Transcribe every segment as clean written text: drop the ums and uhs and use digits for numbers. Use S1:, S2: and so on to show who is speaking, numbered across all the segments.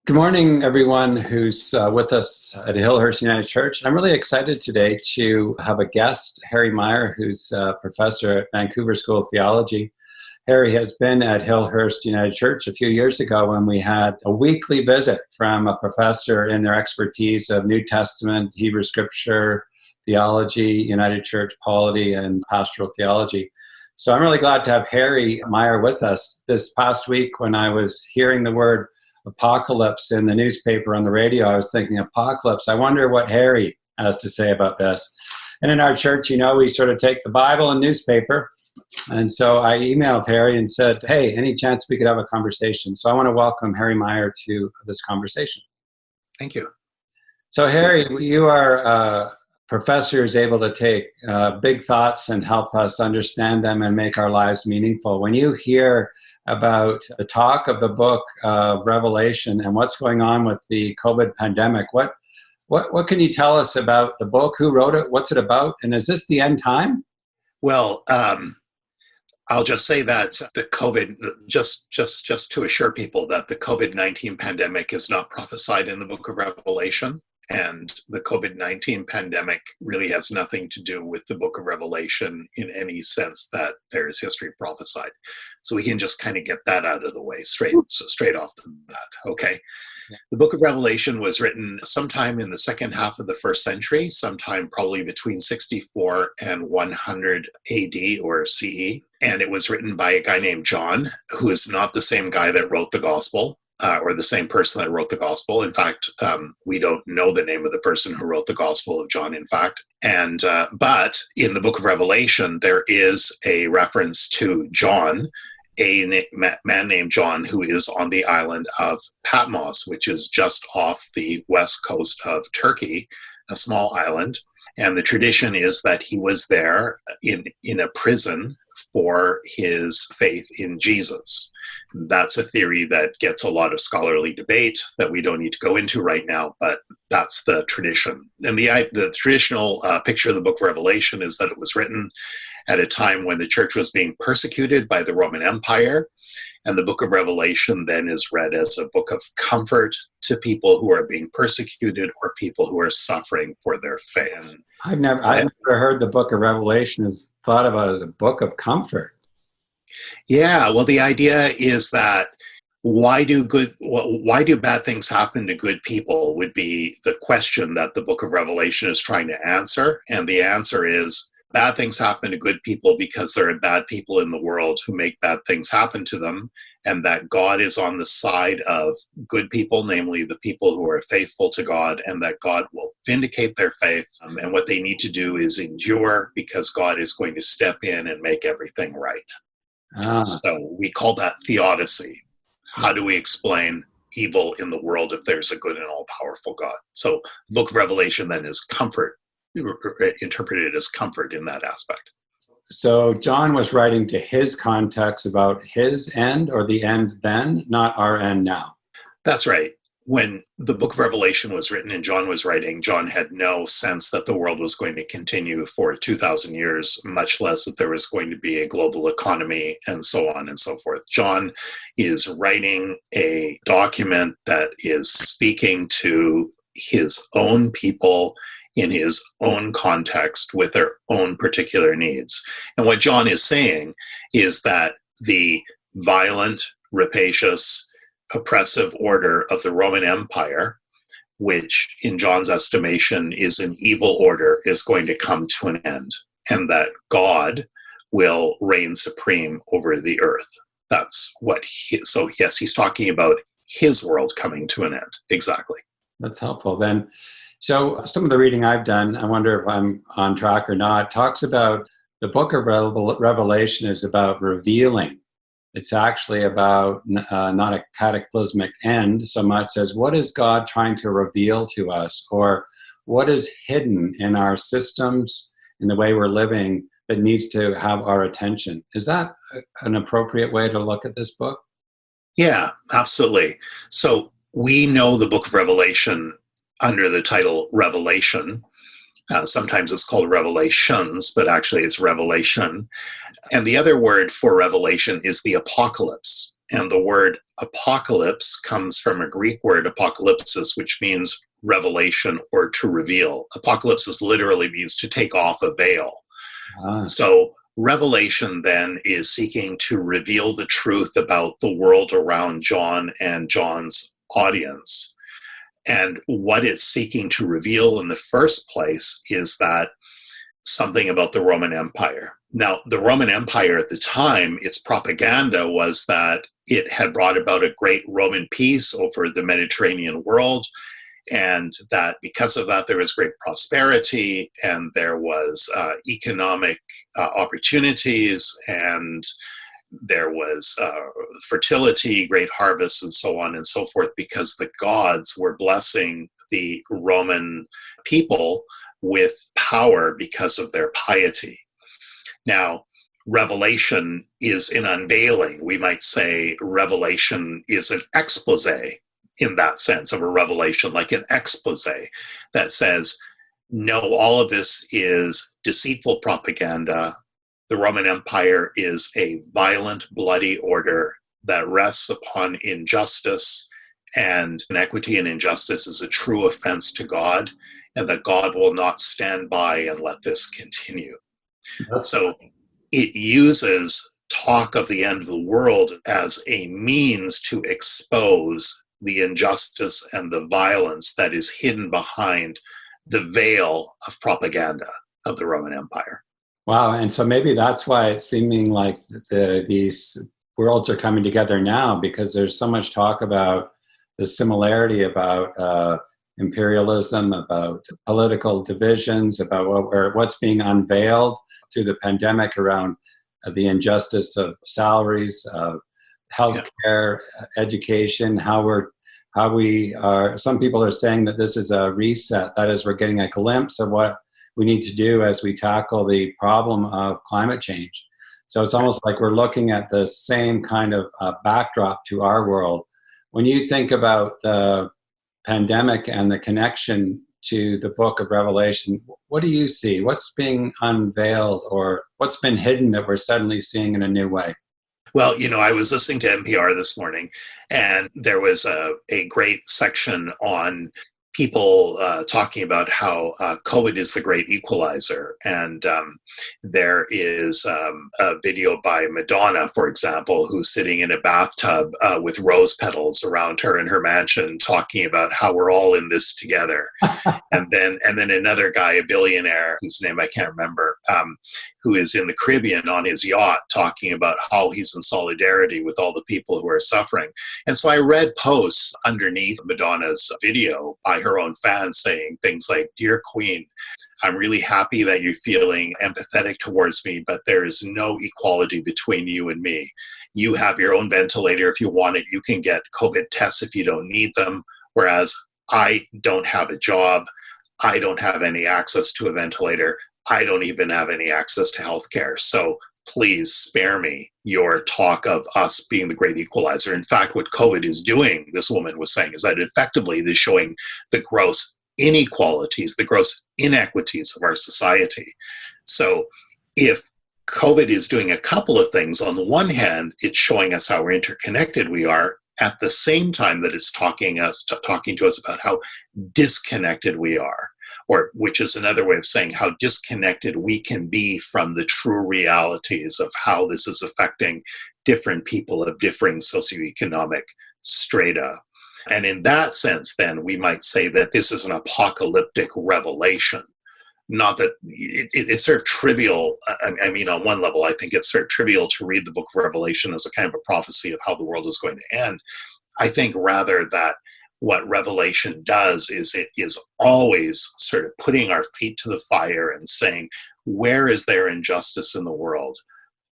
S1: Good morning, everyone who's with us at Hillhurst United Church. I'm really excited today to have a guest, Harry Maier, who's a professor at Vancouver School of Theology. Harry has been at Hillhurst United Church a few years ago when we had a weekly visit from a professor in their expertise of New Testament, Hebrew Scripture, theology, United Church polity, and pastoral theology. So I'm really glad to have Harry Maier with us. This past week when I was hearing the word apocalypse in the newspaper on the radio, I was thinking, apocalypse, I wonder what Harry has to say about this. And in our church, we sort of take the Bible and newspaper. And so I emailed Harry and said, hey, any chance we could have a conversation? So I want to welcome Harry Maier to this conversation.
S2: Thank you.
S1: So Harry, you are a professor who's able to take big thoughts and help us understand them and make our lives meaningful. When you hear about the talk of the book of Revelation and what's going on with the COVID pandemic, what can you tell us about the book? Who wrote it? What's it about? And is this the end time?
S2: Well, I'll just say that the COVID, just to assure people that the COVID-19 pandemic is not prophesied in the book of Revelation. And the COVID-19 pandemic really has nothing to do with the book of Revelation in any sense that there is history prophesied. So we can just kind of get that out of the way straight off the bat, okay? The book of Revelation was written sometime in the second half of the first century, sometime probably between 64 and 100 AD or CE. And it was written by a guy named John, who is not the same guy that wrote the gospel. Or the same person that wrote the gospel. In fact, we don't know the name of the person who wrote the Gospel of John, in fact. And but in the book of Revelation, there is a reference to John, a man named John, who is on the island of Patmos, which is just off the west coast of Turkey, a small island. And the tradition is that he was there in a prison for his faith in Jesus. That's a theory that gets a lot of scholarly debate that we don't need to go into right now, but that's the tradition. And the traditional picture of the book of Revelation is that it was written at a time when the church was being persecuted by the Roman Empire. And the book of Revelation then is read as a book of comfort to people who are being persecuted or people who are suffering for their faith.
S1: I've never heard the book of Revelation is thought about as a book of comfort.
S2: Yeah, well, the idea is that why do bad things happen to good people would be the question that the book of Revelation is trying to answer. And the answer is bad things happen to good people because there are bad people in the world who make bad things happen to them, and that God is on the side of good people, namely the people who are faithful to God, and that God will vindicate their faith. And what they need to do is endure because God is going to step in and make everything right. So we call that theodicy. How do we explain evil in the world if there's a good and all-powerful God? So the book of Revelation then is comfort, interpreted as comfort in that aspect.
S1: So John was writing to his context about his end or the end then, not our end now.
S2: That's right. When the book of Revelation was written and John was writing, John had no sense that the world was going to continue for 2,000 years, much less that there was going to be a global economy and so on and so forth. John is writing a document that is speaking to his own people in his own context with their own particular needs. And what John is saying is that the violent, rapacious, oppressive order of the Roman Empire, which in John's estimation is an evil order, is going to come to an end, and that God will reign supreme over the earth. That's what so yes, he's talking about his world coming to an end. Exactly.
S1: That's helpful then. So some of the reading I've done, I wonder if I'm on track or not, talks about the book of Revelation is about revealing. It's actually about not a cataclysmic end so much as what is God trying to reveal to us, or what is hidden in our systems, in the way we're living, that needs to have our attention. Is that an appropriate way to look at this book?
S2: Yeah, absolutely. So we know the book of Revelation under the title Revelation. Sometimes it's called Revelations, but actually it's Revelation. And the other word for revelation is the apocalypse. And the word apocalypse comes from a Greek word, apocalypsis, which means revelation or to reveal. Apocalypsis literally means to take off a veil.
S1: Ah,
S2: So revelation then is seeking to reveal the truth about the world around John and John's audience. And what it's seeking to reveal in the first place is that something about the Roman Empire. Now, the Roman Empire at the time, its propaganda was that it had brought about a great Roman peace over the Mediterranean world, and that because of that, there was great prosperity, and there was economic opportunities, and there was fertility, great harvests, and so on and so forth, because the gods were blessing the Roman people with power because of their piety. Now, revelation is an unveiling. We might say revelation is an expose in that sense of a revelation, like an expose that says, no, all of this is deceitful propaganda. The Roman Empire is a violent, bloody order that rests upon injustice, and inequity and injustice is a true offense to God, and that God will not stand by and let this continue. So it uses talk of the end of the world as a means to expose the injustice and the violence that is hidden behind the veil of propaganda of the Roman Empire.
S1: wow. And so maybe that's why it's seeming like these worlds are coming together now, because there's so much talk about the similarity about imperialism, about political divisions, about what's being unveiled through the pandemic around the injustice of salaries, healthcare, education, how we are. Some people are saying that this is a reset. That is, we're getting a glimpse of what we need to do as we tackle the problem of climate change. So it's almost like we're looking at the same kind of backdrop to our world. When you think about the pandemic and the connection to the book of Revelation, what do you see? What's being unveiled, or what's been hidden that we're suddenly seeing in a new way?
S2: Well, I was listening to NPR this morning, and there was a great section on people talking about how COVID is the great equalizer. And there is a video by Madonna, for example, who's sitting in a bathtub with rose petals around her in her mansion, talking about how we're all in this together. and then another guy, a billionaire, whose name I can't remember, who is in the Caribbean on his yacht, talking about how he's in solidarity with all the people who are suffering. And so I read posts underneath Madonna's video by her own fans saying things like, "Dear Queen, I'm really happy that you're feeling empathetic towards me, but there is no equality between you and me. You have your own ventilator if you want it. You can get COVID tests if you don't need them, whereas I don't have a job. I don't have any access to a ventilator. I don't even have any access to healthcare. So please spare me your talk of us being the great equalizer. In fact, what COVID is doing," this woman was saying, "is that effectively it is showing the gross inequalities, the gross inequities of our society." So if COVID is doing a couple of things, on the one hand, it's showing us how interconnected we are, at the same time that it's talking to us about how disconnected we are. Or, which is another way of saying how disconnected we can be from the true realities of how this is affecting different people of differing socioeconomic strata. And in that sense, then, we might say that this is an apocalyptic revelation. Not that it's sort of trivial. I mean, on one level, I think it's sort of trivial to read the book of Revelation as a kind of a prophecy of how the world is going to end. I think rather that what Revelation does is it is always sort of putting our feet to the fire and saying, where is there injustice in the world?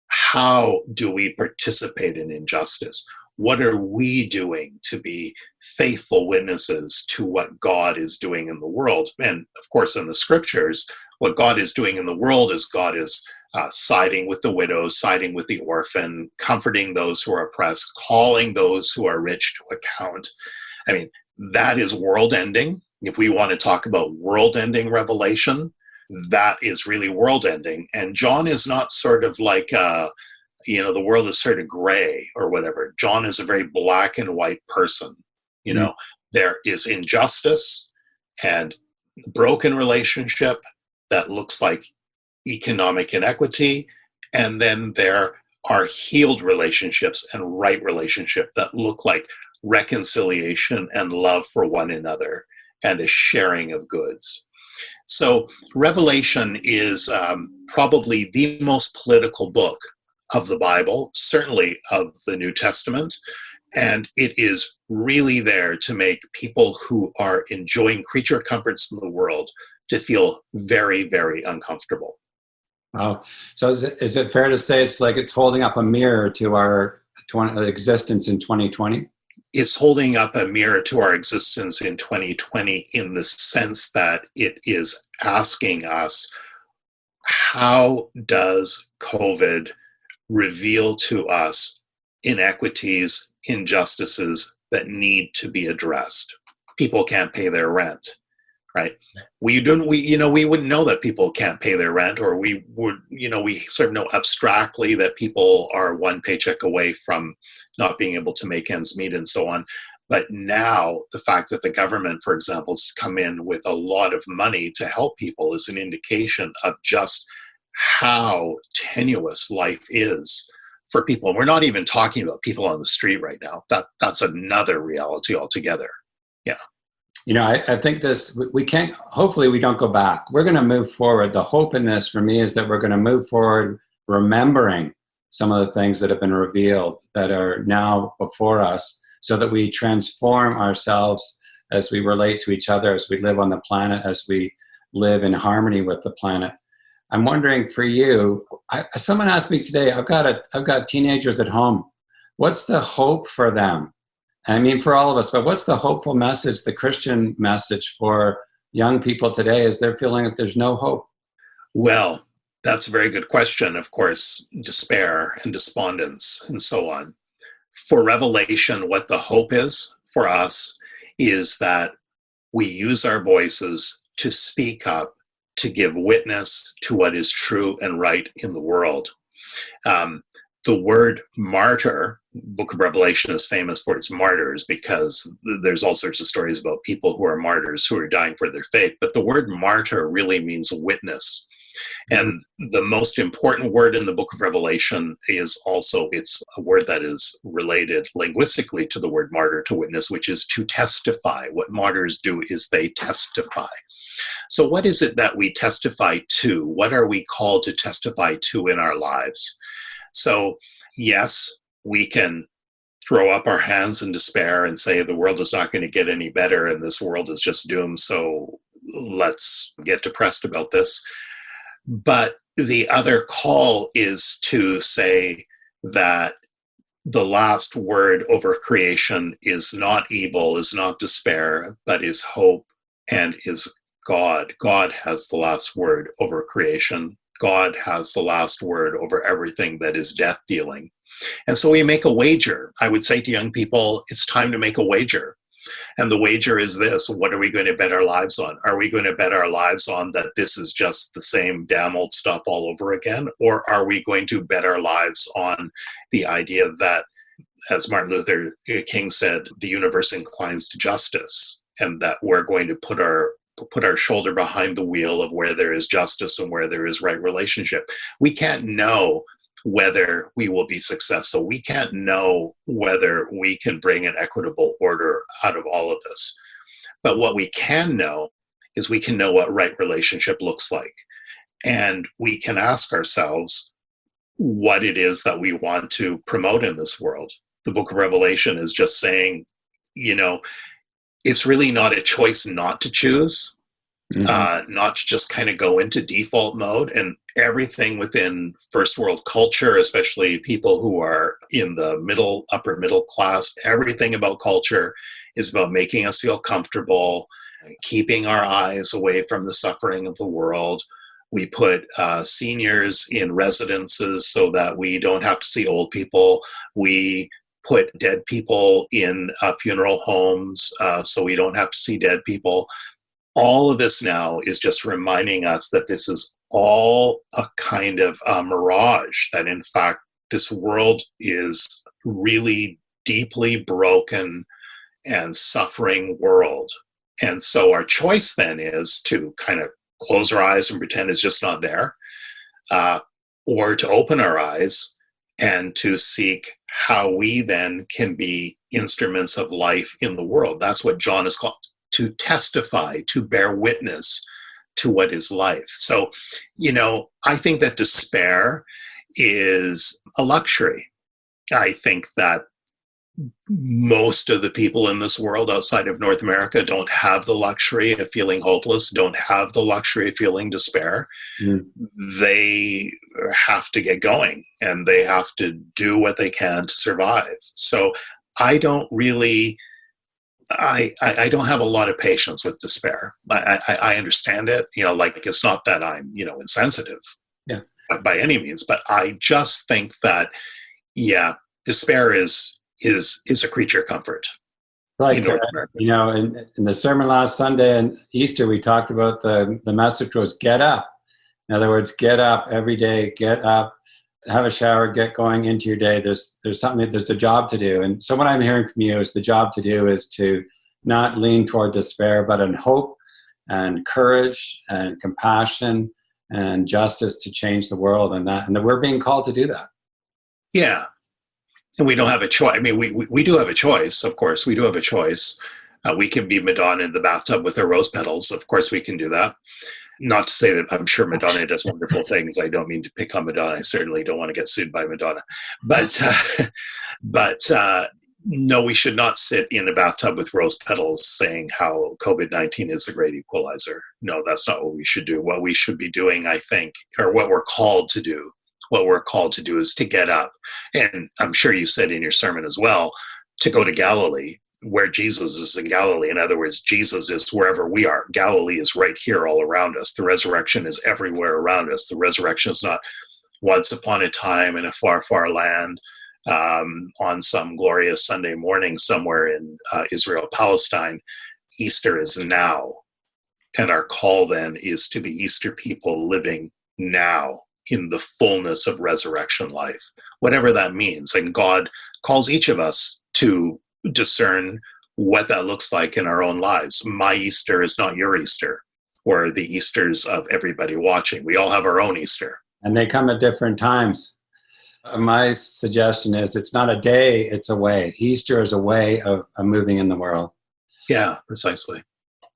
S2: How do we participate in injustice? What are we doing to be faithful witnesses to what God is doing in the world? And of course, in the scriptures, what God is doing in the world is God is siding with the widow, siding with the orphan, comforting those who are oppressed, calling those who are rich to account. I mean, that is world ending. If we want to talk about world ending revelation, that is really world ending. And John is not sort of like the world is sort of gray or whatever. John is a very black and white person. There is injustice and broken relationship that looks like economic inequity, and then there are healed relationships and right relationship that look like reconciliation and love for one another and a sharing of goods. So Revelation is probably the most political book of the Bible, certainly of the New Testament, and it is really there to make people who are enjoying creature comforts in the world to feel very, very uncomfortable.
S1: Wow. So is it fair to say it's like it's holding up a mirror to our existence in 2020?
S2: It's holding up a mirror to our existence in 2020 in the sense that it is asking us, how does COVID reveal to us inequities, injustices that need to be addressed? People can't pay their rent, right? We wouldn't know that people can't pay their rent, or we would, we sort of know abstractly that people are one paycheck away from not being able to make ends meet and so on. But now the fact that the government, for example, has come in with a lot of money to help people is an indication of just how tenuous life is for people. And we're not even talking about people on the street right now. That's another reality altogether. Yeah.
S1: I think we can't, hopefully we don't go back. We're going to move forward. The hope in this for me is that we're going to move forward remembering some of the things that have been revealed that are now before us, so that we transform ourselves as we relate to each other, as we live on the planet, as we live in harmony with the planet. I'm wondering for you, someone asked me today, I've got teenagers at home. What's the hope for them? I mean, for all of us, but what's the hopeful message, the Christian message for young people today as they're feeling that there's no hope?
S2: Well, that's a very good question. Of course, despair and despondence and so on. For Revelation, what the hope is for us is that we use our voices to speak up, to give witness to what is true and right in the world. The word martyr, Book of Revelation is famous for its martyrs because there's all sorts of stories about people who are martyrs, who are dying for their faith. But the word martyr really means witness. And the most important word in the Book of Revelation is also, it's a word that is related linguistically to the word martyr, to witness, which is to testify. What martyrs do is they testify. So what is it that we testify to? What are we called to testify to in our lives? So yes, we can throw up our hands in despair and say the world is not going to get any better and this world is just doomed, so let's get depressed about this. But the other call is to say that the last word over creation is not evil, is not despair, but is hope and is God. God has the last word over creation. God has the last word over everything that is death dealing. And so we make a wager. I would say to young people, it's time to make a wager. And the wager is this: what are we going to bet our lives on? Are we going to bet our lives on that this is just the same damn old stuff all over again? Or are we going to bet our lives on the idea that, as Martin Luther King said, the universe inclines to justice, and that we're going to put our shoulder behind the wheel of where there is justice and where there is right relationship? We can't know whether we will be successful. We can't know whether we can bring an equitable order out of all of this. But what we can know is we can know what right relationship looks like. And we can ask ourselves what it is that we want to promote in this world. The Book of Revelation is just saying, it's really not a choice not to choose, not to just kind of go into default mode. And everything within first world culture, especially people who are in the upper middle class, everything about culture is about making us feel comfortable, keeping our eyes away from the suffering of the world. We put seniors in residences so that we don't have to see old people. We put dead people in funeral homes so we don't have to see dead people. All of this now is just reminding us that this is all a kind of mirage, that in fact this world is really deeply broken and suffering world. And so our choice then is to kind of close our eyes and pretend it's just not there, or to open our eyes and to seek how we then can be instruments of life in the world. That's what John is called, to testify, to bear witness to what is life. So, I think that despair is a luxury. I think that most of the people in this world outside of North America don't have the luxury of feeling hopeless, don't have the luxury of feeling despair. They have to get going and they have to do what they can to survive. So I don't really, I don't have a lot of patience with despair. I understand it, it's not that I'm, insensitive by any means, but I just think that, despair is a creature of comfort.
S1: Like, in the sermon last Sunday and Easter, we talked about the message was get up. In other words, get up every day, get up, have a shower, get going into your day. There's a job to do. And so what I'm hearing from you is the job to do is to not lean toward despair, but in hope and courage and compassion and justice to change the world. And that we're being called to do that.
S2: Yeah. And we don't have a choice. I mean, we do have a choice, of course. We do have a choice. We can be Madonna in the bathtub with her rose petals. Of course, we can do that. Not to say that I'm sure Madonna does wonderful things. I don't mean to pick on Madonna. I certainly don't want to get sued by Madonna. But no, we should not sit in a bathtub with rose petals saying how COVID-19 is the great equalizer. No, that's not what we should do. What we should be doing, I think, or what we're called to do, is to get up. And I'm sure you said in your sermon as well, to go to Galilee, where Jesus is in Galilee. In other words, Jesus is wherever we are. Galilee is right here all around us. The resurrection is everywhere around us. The resurrection is not once upon a time in a far, far land on some glorious Sunday morning somewhere in Israel, Palestine. Easter is now. And our call then is to be Easter people living now in the fullness of resurrection life, whatever that means. And God calls each of us to discern what that looks like in our own lives. My Easter is not your Easter, or the Easters of everybody watching. We all have our own Easter.
S1: And they come at different times. My suggestion is it's not a day, it's a way. Easter is a way of moving in the world.
S2: Yeah, precisely.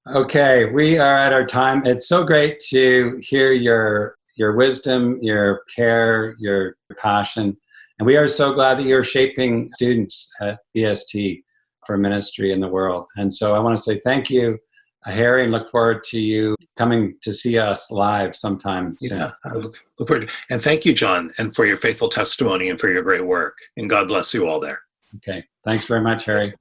S1: Okay, we are at our time. It's so great to hear your wisdom, your care, your passion. And we are so glad that you're shaping students at BST for ministry in the world. And so I want to say thank you, Harry, and look forward to you coming to see us live sometime soon.
S2: Yeah, I look forward to. And thank you, John, and for your faithful testimony and for your great work. And God bless you all there.
S1: Okay. Thanks very much, Harry.